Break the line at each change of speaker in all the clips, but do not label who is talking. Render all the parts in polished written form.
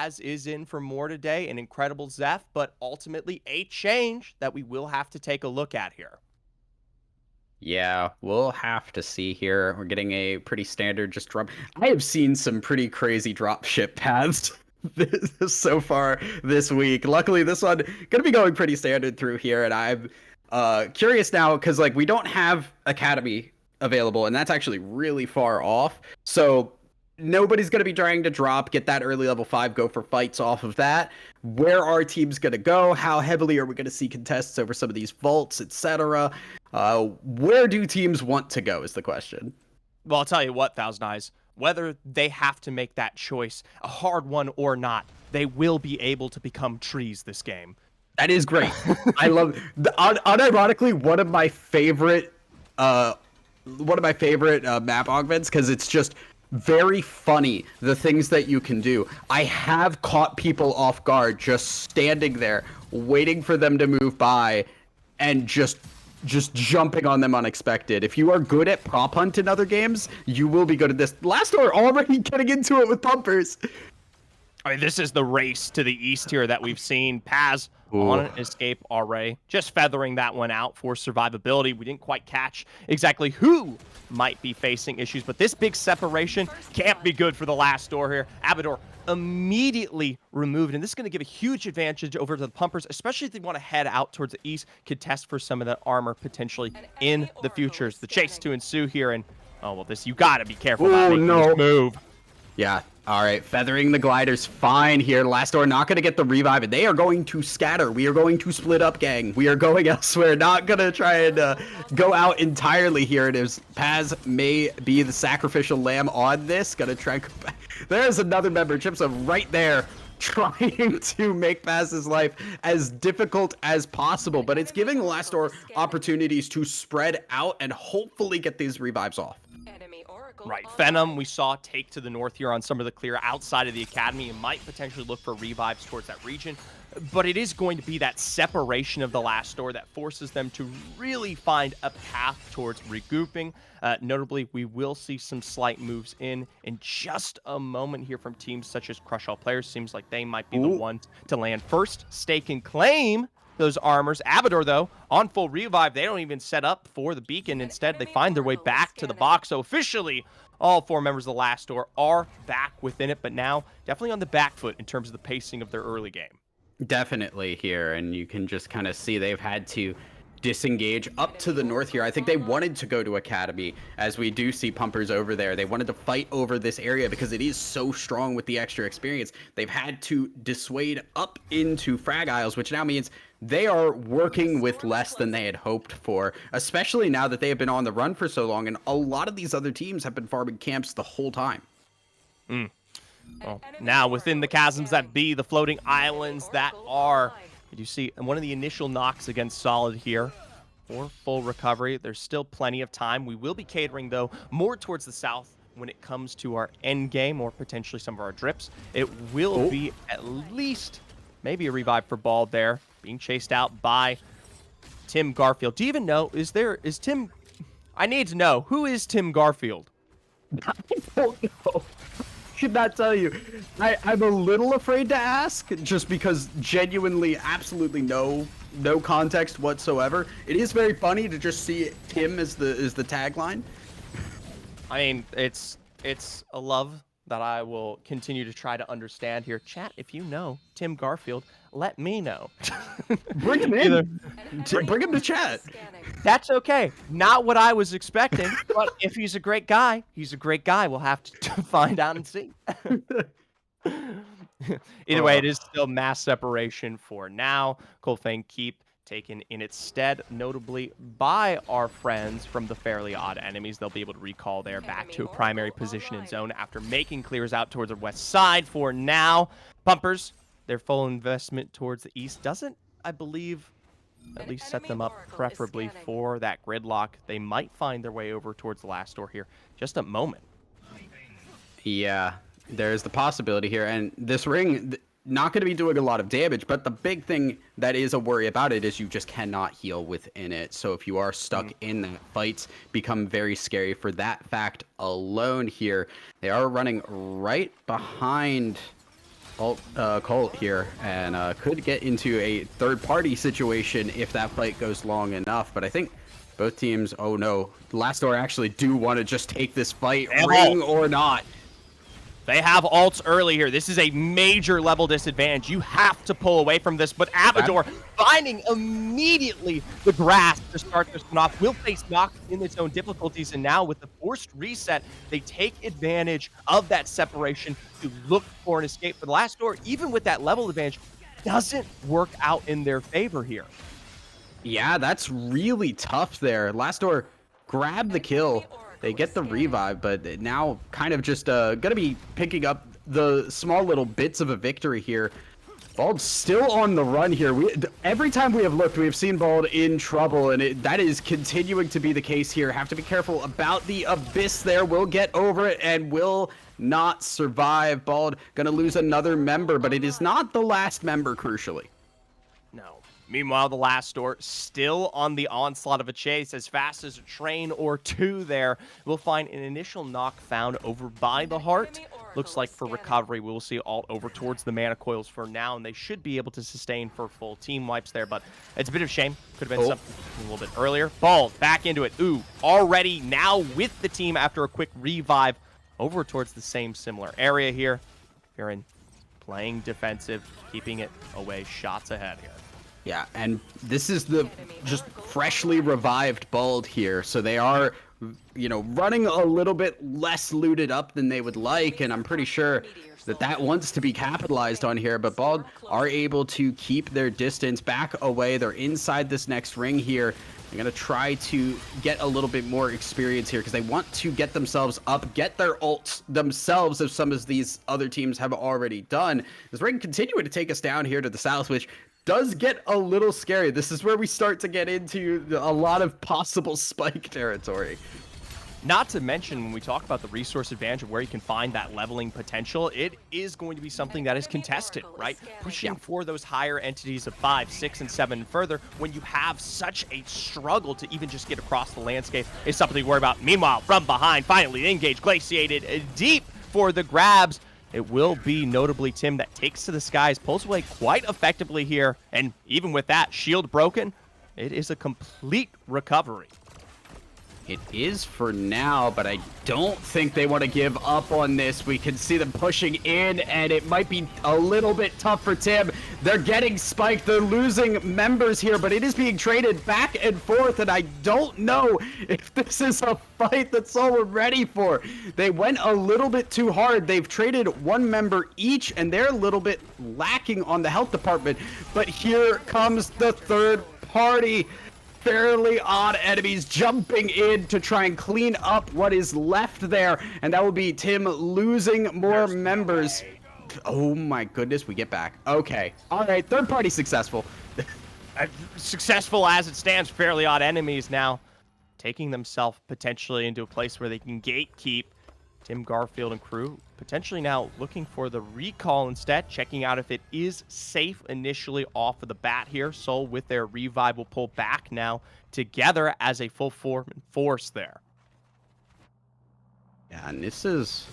Paz is in for more today, an incredible Zeph, but ultimately a change that we will have to take a look at here.
Yeah, we'll have to see here. We're getting a pretty standard just drop. I have seen some pretty crazy drop ship paths so far this week. Luckily, this one gonna be going pretty standard through here, and I'm curious now because like we don't have Academy available, and that's actually really far off. So nobody's going to be trying to get that early level 5, go for fights off of that. Where are teams going to go? How heavily are we going to see contests over some of these vaults, etc.? Where do teams want to go is the question.
Well, I'll tell you what, Thousand Eyes, whether they have to make that choice, a hard one or not, they will be able to become trees this game.
That is great. I love unironically one of my favorite map augments because it's just very funny the things that you can do. I have caught people off guard just standing there waiting for them to move by and just jumping on them unexpected. If you are good at prop hunt in other games, you will be good at this. Last door already getting into it with pumpers.
I mean, this is the race to the east here that we've seen. Paz on an escape already, just feathering that one out for survivability. We didn't quite catch exactly who might be facing issues, but this big separation can't be good for the last door here. Abador immediately removed, and this is going to give a huge advantage over to the pumpers, especially if they want to head out towards the east, contest for some of that armor potentially in the futures. The chase to ensue here, and oh well, this you got to be careful about making this move.
Yeah. All right, feathering the gliders fine here. Last door not going to get the revive, and they are going to scatter. We are going to split up, gang. We are going elsewhere. Not going to try and go out entirely here. It is Paz may be the sacrificial lamb on this. Going to try. There's another member. Chipsa right there trying to make Paz's life as difficult as possible, but it's giving Last door opportunities to spread out and hopefully get these revives off.
Right, Phenom we saw take to the north here on some of the clear outside of the academy and might potentially look for revives towards that region, but it is going to be that separation of the last door that forces them to really find a path towards regrouping. Notably, we will see some slight moves in just a moment here from teams such as Crush All Players. Seems like they might be the ones to land first, stake and claim those armors. Abador, though, on full revive, they don't even set up for the beacon. Instead, they find their way back to the box. So officially, all 4 members of the last door are back within it, but now definitely on the back foot in terms of the pacing of their early game.
Definitely here, and you can just kind of see they've had to disengage up to the north here. I think they wanted to go to Academy, as we do see pumpers over there. They wanted to fight over this area because it is so strong with the extra experience. They've had to dissuade up into Frag Isles, which now means they are working with less than they had hoped for, especially now that they have been on the run for so long, and a lot of these other teams have been farming camps the whole time.
Well, now within the chasms that be, the floating islands that are, you see one of the initial knocks against Solid here for full recovery. There's still plenty of time. We will be catering, though, more towards the south when it comes to our end game or potentially some of our drips. It will be at least maybe a revive for Bald there, being chased out by Tim Garfield. Do you even know, is Tim, I need to know, who is Tim Garfield?
I don't know. Should not tell you. I'm a little afraid to ask, just because genuinely absolutely no context whatsoever. It is very funny to just see Tim as the tagline.
I mean, it's a love that I will continue to try to understand here. Chat, if you know Tim Garfield, let me know.
Bring him in. Bring him to chat.
That's okay. Not what I was expecting, but if he's a great guy, he's a great guy. We'll have to find out and see. Either way, it is still mass separation for now. Colfang Keep taken in its stead, notably by our friends from the Fairly Odd Enemies. They'll be able to recall there back to a primary position in zone after making clears out towards the west side for now. Pumpers, their full investment towards the east doesn't, I believe, at least set them up preferably for that gridlock. They might find their way over towards the last door here. Just a moment.
Yeah, there's the possibility here. And this ring, not going to be doing a lot of damage, but the big thing that is a worry about it is you just cannot heal within it. So if you are stuck in that fights, become very scary for that fact alone here. They are running right behind Colt here, and could get into a third-party situation if that fight goes long enough. But I think both teams, oh no, Lastor actually do want to just take this fight, ring or not.
They have ults early here. This is a major level disadvantage. You have to pull away from this, but Abador finding immediately the grass to start this one off. Will face knock in its own difficulties, and now with the forced reset, they take advantage of that separation to look for an escape. For the last door, even with that level advantage, doesn't work out in their favor here.
Yeah, that's really tough there. Lastor grabbed the kill. They get the revive, but now kind of just gonna be picking up the small little bits of a victory here. Bald still on the run here. Every time we have looked, we have seen Bald in trouble, and that is continuing to be the case here. Have to be careful about the abyss there. Will get over it and will not survive. Bald gonna lose another member, but it is not the last member, crucially.
No. Meanwhile, the last door still on the onslaught of a chase, as fast as a train or two there. We'll find an initial knock found over by the heart. Looks like for recovery, we will see ult over towards the mana coils for now, and they should be able to sustain for full team wipes there, but it's a bit of a shame. Could have been something a little bit earlier. Bald back into it. Ooh, already now with the team after a quick revive over towards the same similar area here. Viren playing defensive, keeping it away, shots ahead here.
Yeah, and this is the just freshly revived Bald here, so they are, you know, running a little bit less looted up than they would like, and I'm pretty sure that wants to be capitalized on here, but Bald are able to keep their distance back away. They're inside this next ring here. They're going to try to get a little bit more experience here because they want to get themselves up, get their ults themselves, as some of these other teams have already done. This ring continuing to take us down here to the south, which does get a little scary. This is where we start to get into a lot of possible spike territory.
Not to mention, when we talk about the resource advantage of where you can find that leveling potential, it is going to be something that is contested, right? Pushing for those higher entities of 5, 6, and 7 and further when you have such a struggle to even just get across the landscape is something to worry about. Meanwhile, from behind, finally the engage glaciated deep for the grabs. It will be notably Tim that takes to the skies, pulls away quite effectively here, and even with that shield broken, it is a complete recovery.
It is for now, but I don't think they want to give up on this. We can see them pushing in, and it might be a little bit tough for Tim. They're getting spiked. They're losing members here, but it is being traded back and forth, and I don't know if this is a fight that Seoul ready for. They went a little bit too hard. They've traded one member each, and they're a little bit lacking on the health department, but here comes the third party. Fairly odd enemies jumping in to try and clean up what is left there, and that will be Tim losing more members. Oh my goodness, we get back. Okay, all right, third party successful.
Successful as it stands. Fairly odd enemies now taking themselves potentially into a place where they can gatekeep. Tim, Garfield, and crew potentially now looking for the recall instead, checking out if it is safe initially off of the bat here. Seoul with their revive will pull back now together as a full force there.
Yeah, and this is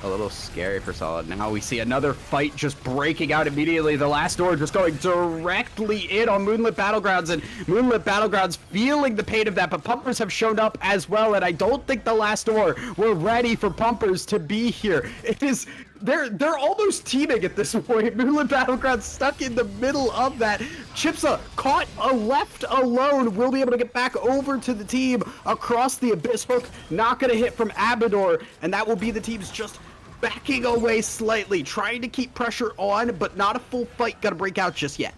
a little scary for Solid. Now we see another fight just breaking out immediately. The last door just going directly in on Moonlit Battlegrounds, and Moonlit Battlegrounds feeling the pain of that, but Pumpers have shown up as well, and I don't think the last door were ready for Pumpers to be here. It is... They're almost teaming at this point. Moonlit Battlegrounds stuck in the middle of that. Chipsa caught left alone. Will be able to get back over to the team across the Abyss. Hook not going to hit from Abador, and that will be the team's just backing away slightly, trying to keep pressure on, but not a full fight going to break out just yet.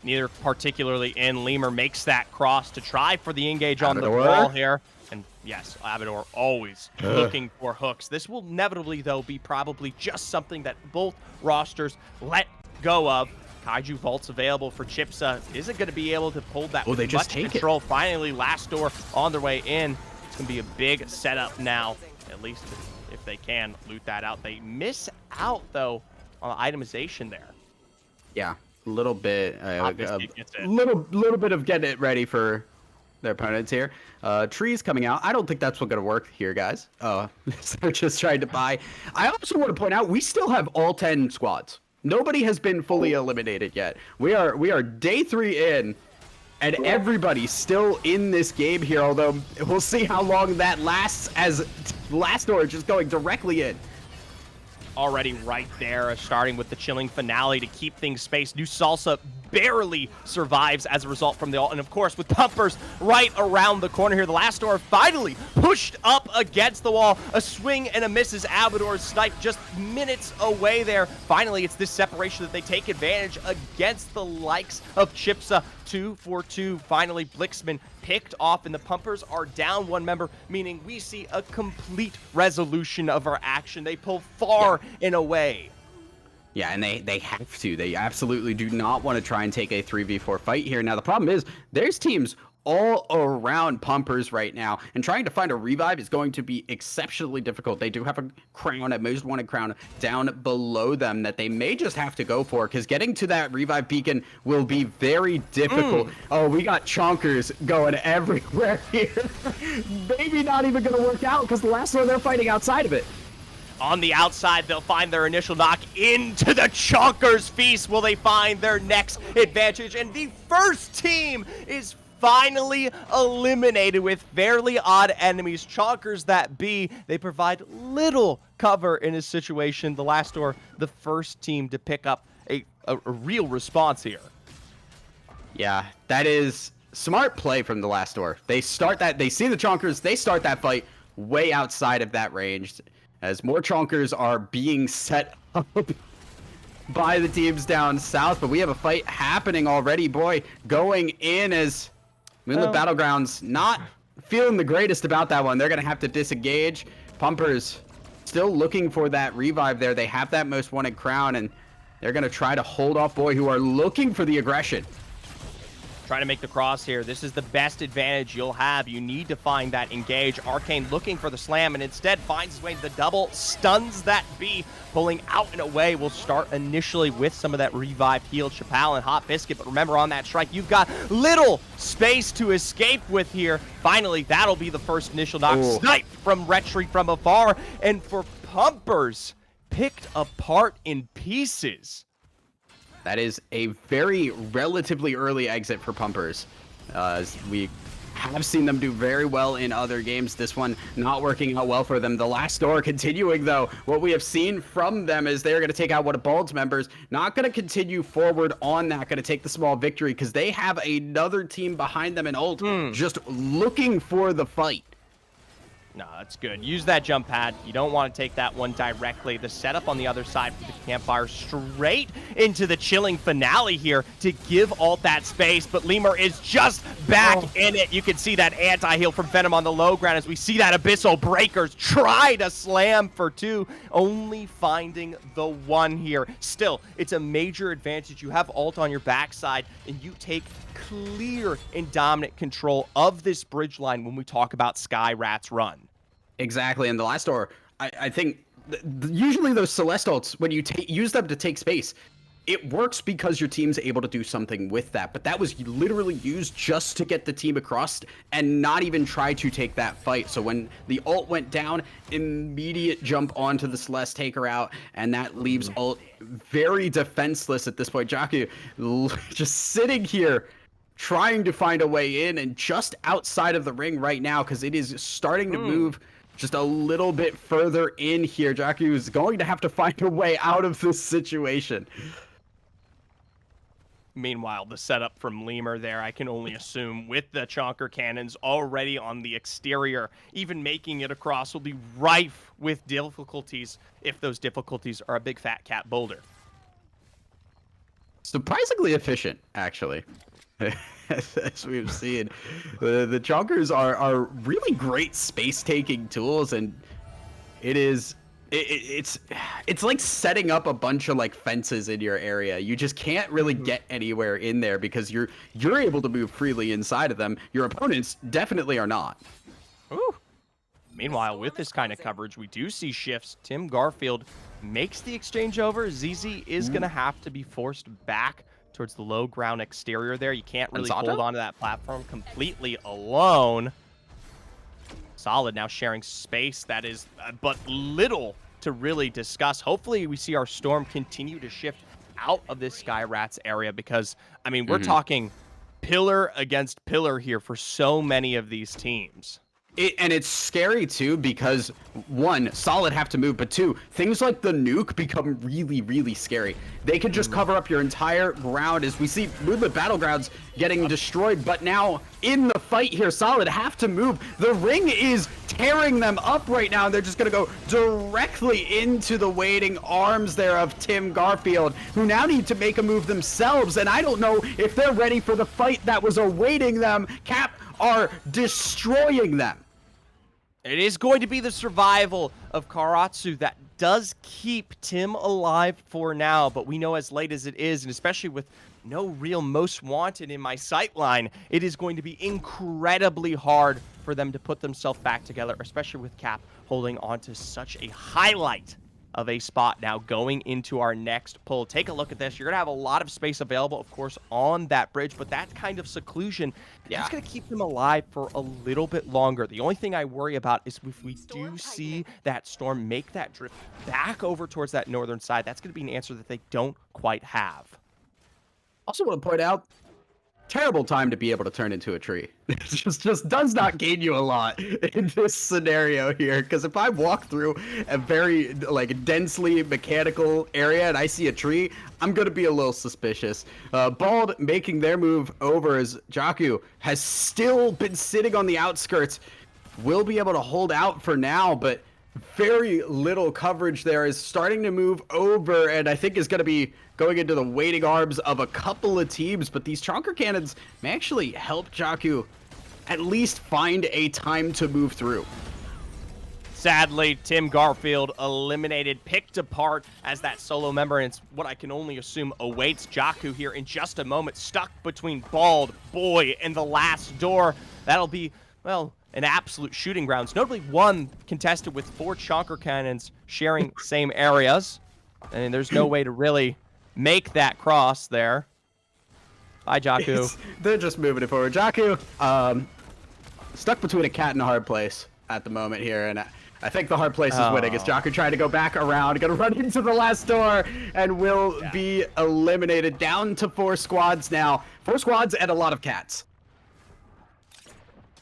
Neither particularly in. Lemur makes that cross to try for the engage on the wall here. And yes, Abador always looking for hooks. This will inevitably, though, be probably just something that both rosters let go of. Kaiju Vault's available for Chipsa. Isn't going to be able to pull that
they just take
control. Finally, last door on their way in. It's going to be a big setup now, at least if they can loot that out. They miss out, though, on the itemization there.
Yeah, a little bit. Little bit of getting it ready for their opponents here. Trees coming out. I don't think that's what's going to work here, guys. They're just trying to buy. I also want to point out, we still have all 10 squads. Nobody has been fully eliminated yet. We are day 3 in, and everybody's still in this game here, although we'll see how long that lasts, as Last Door just going directly in.
Already right there, starting with the chilling finale to keep things spaced. New Salsa barely survives as a result from the ult. And of course, with Pumpers right around the corner here, the Last Door finally pushed up against the wall. A swing and a miss as Abador's snipe just minutes away there. Finally, it's this separation that they take advantage against the likes of Chipsa. 2-for-2. Finally, Blixman picked off, and the Pumpers are down 1 member, meaning we see a complete resolution of our action. They pull far and away.
Yeah, and they have to. They absolutely do not want to try and take a 3v4 fight here. Now, the problem is there's teams all around Pumpers right now, and trying to find a revive is going to be exceptionally difficult. They do have a crown, a most wanted crown, down below them that they may just have to go for, because getting to that revive beacon will be very difficult. Oh, we got chonkers going everywhere here. Maybe not even going to work out, because the last one they're fighting outside of it.
On the outside, they'll find their initial knock into the Chonkers feast. Will they find their next advantage? And the first team is finally eliminated with fairly odd enemies. Chonkers that be. They provide little cover in a situation. The Last Door, the first team to pick up a real response here.
Yeah, that is smart play from the Last Door. They start that, they see the Chonkers, they start that fight way outside of that range, as more Chonkers are being set up by the teams down south. But we have a fight happening already, boy, going in as Moonlit Battlegrounds not feeling the greatest about that one. They're going to have to disengage. Pumpers still looking for that revive there. They have that most wanted crown, and they're going to try to hold off Boy, who are looking for the aggression.
Trying to make the cross here. This is the best advantage you'll have. You need to find that engage. Arcane looking for the slam, and instead finds his way to the double, stuns that B, pulling out and away. We'll start initially with some of that revived healed Chappelle and Hot Biscuit, but remember, on that strike, you've got little space to escape with here. Finally, that'll be the first initial knock.
Ooh.
Snipe from Retry from afar, and for Pumpers, picked apart in pieces.
That is a very relatively early exit for Pumpers. We have seen them do very well in other games. This one not working out well for them. The Last Door continuing, though. What we have seen from them is they're going to take out one of Bald's members. Not going to continue forward on that. Going to take the small victory because they have another team behind them in ult just looking for the fight.
No, that's good. Use that jump pad. You don't want to take that one directly. The setup on the other side for the campfire straight into the chilling finale here to give Alt that space, but Lemur is just back in it. You can see that anti-heal from Venom on the low ground as we see that Abyssal Breakers try to slam for 2, only finding the 1 here. Still, it's a major advantage. You have Alt on your backside, and you take clear and dominant control of this bridge line when we talk about Sky Rat's run.
Exactly, and the Last Door, I think usually those Celeste ults, when you use them to take space, it works because your team's able to do something with that. But that was literally used just to get the team across and not even try to take that fight. So when the ult went down, immediate jump onto the Celeste, take her out, and that leaves ult very defenseless at this point. Jaku just sitting here trying to find a way in, and just outside of the ring right now because it is starting to move just a little bit further in here. Jaku is going to have to find a way out of this situation.
Meanwhile, the setup from Lemur there, I can only assume, with the Chonker cannons already on the exterior, even making it across will be rife with difficulties, if those difficulties are a big fat cat boulder.
Surprisingly efficient, actually. As we've seen, the Chonkers are really great space-taking tools, and it's like setting up a bunch of like fences in your area. You just can't really get anywhere in there because you're able to move freely inside of them. Your opponents definitely are not.
Ooh. Meanwhile, with this kind of coverage, we do see shifts. Tim Garfield makes the exchange over. ZZ is going to have to be forced back towards the low ground exterior there. You can't really
Gonzaga?
hold onto that platform completely alone. Solid now sharing space. That is but little to really discuss. Hopefully we see our Storm continue to shift out of this Sky Rats area because, I mean, we're talking pillar against pillar here for so many of these teams.
And it's scary too because one, Solid have to move, but two, things like the nuke become really, really scary. They can just cover up your entire ground as we see Movement Battlegrounds getting destroyed, but now in the fight here, Solid have to move. The ring is tearing them up right now, and they're just gonna go directly into the waiting arms there of Tim Garfield, who now need to make a move themselves, and I don't know if they're ready for the fight that was awaiting them. Cap are destroying them.
It is going to be the survival of Karatsu that does keep Tim alive for now, but we know as late as it is, and especially with no real most wanted in my sight line, it is going to be incredibly hard for them to put themselves back together, especially with Cap holding on to such a highlight of a spot now going into our next pull. Take a look at this. You're going to have a lot of space available, of course, on that bridge, but that kind of seclusion, that's going to keep them alive for a little bit longer. The only thing I worry about is if we do see that Storm make that drift back over towards that northern side, that's going to be an answer that they don't quite have.
Also want to point out, terrible time to be able to turn into a tree. It just does not gain you a lot in this scenario here, because if I walk through a very like densely mechanical area and I see a tree, I'm gonna be a little suspicious. Bald making their move over as Jaku has still been sitting on the outskirts, will be able to hold out for now, but very little coverage there, is starting to move over, and I think is going to be going into the waiting arms of a couple of teams, but these Chonker Cannons may actually help Jaku at least find a time to move through.
Sadly, Tim Garfield eliminated, picked apart as that solo member, and it's what I can only assume awaits Jaku here in just a moment, stuck between Bald, Boy, and the last door. That'll be, well, an absolute shooting grounds. Notably one contested with 4 Chonker Cannons sharing same areas. And there's no way to really make that cross there. Bye, Jaku.
They're just moving it forward. Jaku, stuck between a cat and a hard place at the moment here, and I think the hard place is winning. As Jaku trying to go back around, gonna run into the last door, and will be eliminated. Down to 4 squads now. 4 squads and a lot of cats.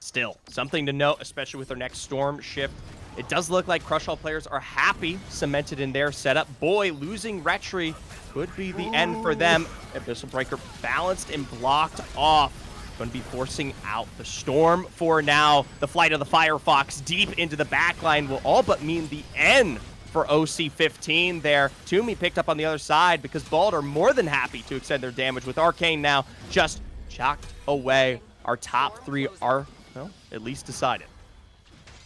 Still, something to note, especially with their next Storm shift. It does look like Crush All players are happy, cemented in their setup. Boy, losing Retri could be the end for them. Abyssal Breaker balanced and blocked off. Going to be forcing out the Storm for now. The flight of the Firefox deep into the backline will all but mean the end for OC15 there. Toomey picked up on the other side because Bald are more than happy to extend their damage with Arcane now just chocked away. Our top 3 are, well, at least decided.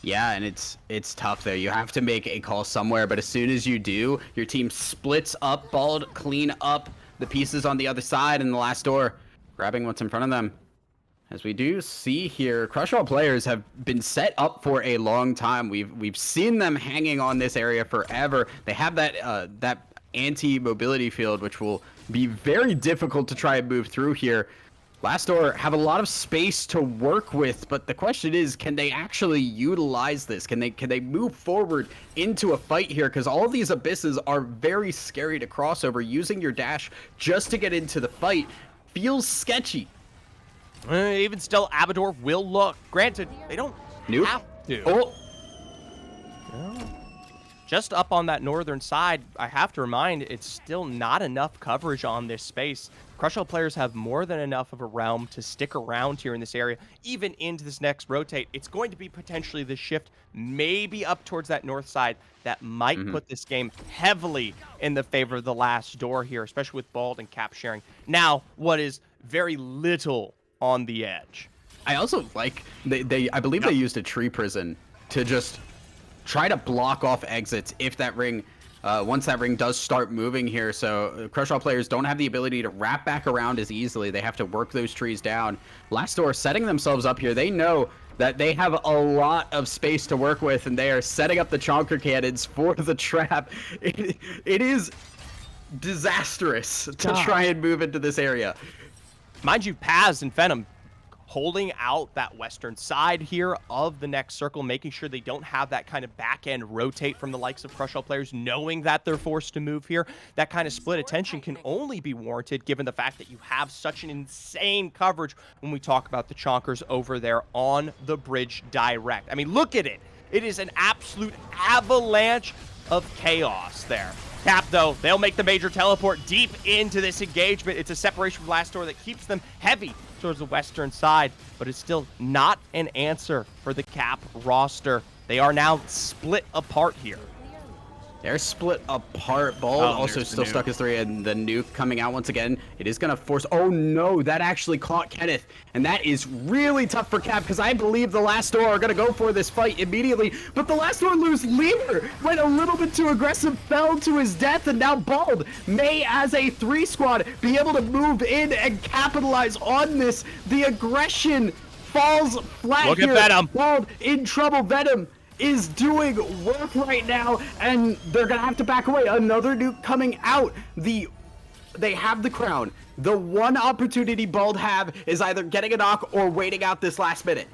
Yeah, and it's tough there. You have to make a call somewhere, but as soon as you do, your team splits up. Bald clean up the pieces on the other side, and the last door grabbing what's in front of them. As we do see here, Crush All players have been set up for a long time. We've seen them hanging on this area forever. They have that that anti-mobility field, which will be very difficult to try and move through here. Last door have a lot of space to work with, but the question is, can they actually utilize this? Can they move forward into a fight here? Because all of these abysses are very scary to cross over. Using your dash just to get into the fight feels sketchy.
Even still, Abador will look. Granted, they don't have to.
Oh.
Just up on that northern side, I have to remind, it's still not enough coverage on this space. Crush All players have more than enough of a realm to stick around here in this area, even into this next rotate. It's going to be potentially the shift, maybe up towards that north side, that might put this game heavily in the favor of the last door here, especially with Bald and Cap sharing. Now, what is very little on the edge.
I also like, I believe they used a tree prison to just try to block off exits if that ring, once that ring does start moving here. So Crush All players don't have the ability to wrap back around as easily. They have to work those trees down. Last door setting themselves up here. They know that they have a lot of space to work with, and they are setting up the Chonker Cannons for the trap. It is disastrous to
God.
try and move into this area.
Mind you, Paz and Venom holding out that western side here of the next circle, making sure they don't have that kind of back-end rotate from the likes of Crush All players, knowing that they're forced to move here. That kind of split attention can only be warranted given the fact that you have such an insane coverage when we talk about the Chonkers over there on the bridge direct. I mean, look at it. It is an absolute avalanche of chaos there. Cap, though, they'll make the major teleport deep into this engagement. It's a separation from last door that keeps them heavy towards the western side, but it's still not an answer for the Cap roster. They are now split apart here.
They're split apart. Bald also still stuck as 3, and the nuke coming out once again. It is going to force... Oh, no, that actually caught Kenneth. And that is really tough for Cap, because I believe the last door are going to go for this fight immediately. But the last door lose Lemur went a little bit too aggressive, fell to his death, and now Bald may, as a 3 squad, be able to move in and capitalize on this. The aggression falls flat
Look
here.
at Venom.
Bald in trouble. Venom is doing work right now, and they're gonna have to back away. Another nuke coming out. They have the crown. The one opportunity Bald have is either getting a knock or waiting out this last minute.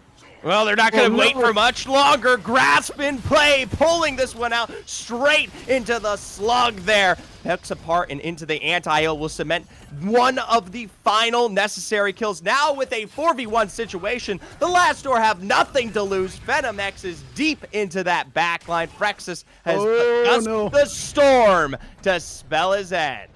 Well, they're not going to wait for much longer. Grasp in play, pulling this one out straight into the slug there. Picks apart and into the anti-heal will cement one of the final necessary kills. Now with a 4v1 situation, the last door have nothing to lose. Venom X is deep into that backline. Frexus has the storm to spell his end.